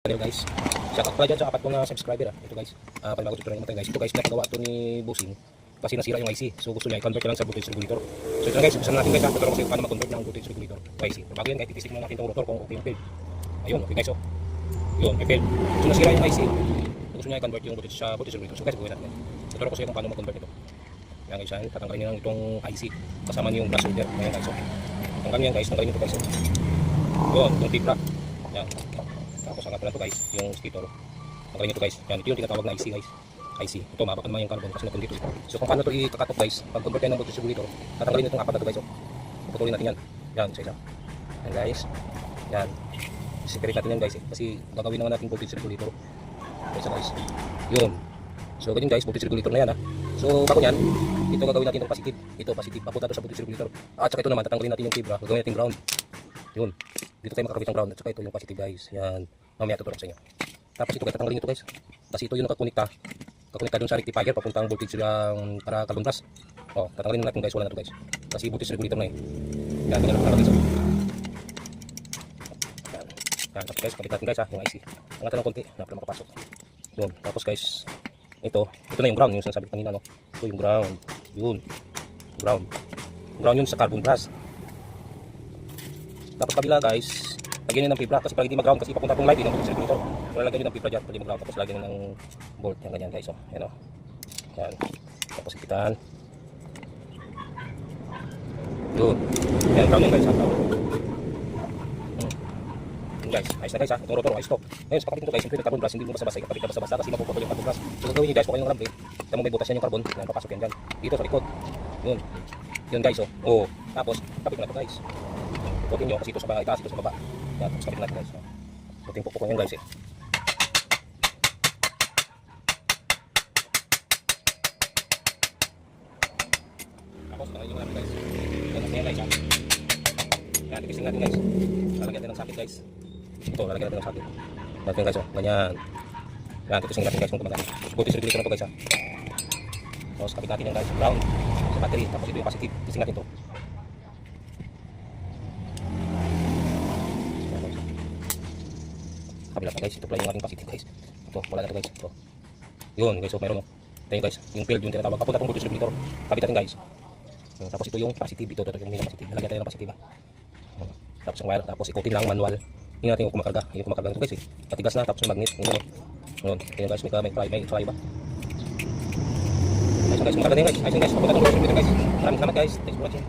Hello guys, shout out pala dyan sa apat ko na subscriber Ito guys, panibago tutorial naman tayo guys. Ito guys, napagawa ito ni Busing kasi nasira yung IC. So gusto niya i-convert lang sa voltage regulator. So ito na guys, ubusan natin guys. Tuturo ko sa iyo paano mag-convert ng voltage regulator to IC. Bago yan guys, titistik muna natin itong rotor kung okay yung fail. Ayun, okay guys, oh. Yun, may fail. So nasira yung IC. So gusto niya i-convert yung voltage sa voltage regulator. So guys, gawin natin yan. Tuturo ko sa iyo kung paano mag-convert ito. Yan guys, yan. Tatanggalin niyo lang itong IC kasama niyo yung brass holder. Ayan guys, oh. Tanggalin yan guys, tanggalin niyo ito guys, oh. Yun, yung tip rack. Yan. Tapos ang ito guys, yung stator. Tanggalin nyo ito guys. Yan, ito yung tinatawag na IC guys. IC. Ito, mapakan naman yung carbon kasi nagkong dito. So kung paano ito i-cut off guys, pag convert tayo ng voltage regulator, tatanggalin nyo itong apat na ito guys. Puputulin natin yan. Yan, isa-isa. Yan guys. Yan. Separate natin yan guys kasi gagawin naman natin voltage regulator. Isa guys. Yun. So ganyan guys, voltage regulator na yan ha. So bago yan, ito gagawin natin itong positive. Ito positive. Papunta ito sa voltage regulator. At saka ito naman, tatanggalin natin yung fibra. Gagawin natin ground. Yun. Dito tayo makakabit ng ground. At saka ito yung positive guys. Yan. Mamaya tuturo ko sa inyo. Tapos ito guys, tatanggalin nyo ito guys. Kasi ito yung nakakonekta. Kakonekta dun sa rectifier papuntang voltage lang para carbon plus. O, tatanggalin natin guys. Wala na ito guys. Kasi voltage regulator na eh. Yan, ganyan lang guys. Yan. Yan. Tapos guys, kabit natin guys ha. Yung IC. Angatan ng konti. Na pala makapasok. Yun. Tapos guys, ito na yung ground. Yung sinasabi ko kanina no. Ito yung ground. Yun. Ground. Ground yun sa carbon plus. Tapos kabila guys, lagyan nyo ng fibra kasi pag hindi mag-ground kasi papunta itong light ng voltage regulator. So lagyan nyo ng fibra dyan, pwede mag-ground. Tapos lagyan nyo ng bolt, yan ganyan guys. Oh. Yan o. Yan. Tapos ipitan. Yun. Yan, ground yan guys. Yun guys, ayos na guys ha. Itong rotor, ayos to. Ngayon, sa kakabit nito guys, yung carbon brush, hindi mo basta-basta ikakabit na basta-basta kasi mapuputol yung carbon brush. So gagawin nyo guys, kung kayo ng alambre, kaya mo may butas yan yung carbon, yan, papasok yan dyan. Dito sa likod. Yun. Yun guys, oh. Oh. Tapos, kapit na ito guys. Putin nyo kasi ito sa baba, itaas ito sa baba. Yan, tapos kapit natin guys. Putin po yan guys eh. Tapos, tanggalin nyo natin guys. Yan, yan guys ha. Yan, tipising natin guys. Lalagyan natin ng sakit guys. Ito, lalagyan natin ng sakit. Natin guys oh, ganyan. Yan, tipising natin guys kung kumagana. Voltage regulator na ito guys ha. Tapos, kapit natin yan guys. Ground. Sa battery. Tapos ito yung positive. Tipising natin ito. Kabila pa guys, ito pala yung ating positive guys. Ito, wala na ito guys. Ito. Yun guys, so mayroon o. Ito yung guys, yung field yung tinatawag. Papunta itong voltage regulator. Kabit natin guys. Tapos ito yung positive. Ito yung mini positive. Nalagyan tayo ng positive ha. Tapos yung wire, tapos ikutin lang manual. Hindi natin yung kumakarga. Yung kumakarga ito guys eh. Matigas na, tapos yung magnet. Yun. Yun guys, may try ba? Ayos guys, kumakarga na yun guys. Ayos guys, papunta itong voltage regulator guys. Maraming salamat guys. Thanks for watching.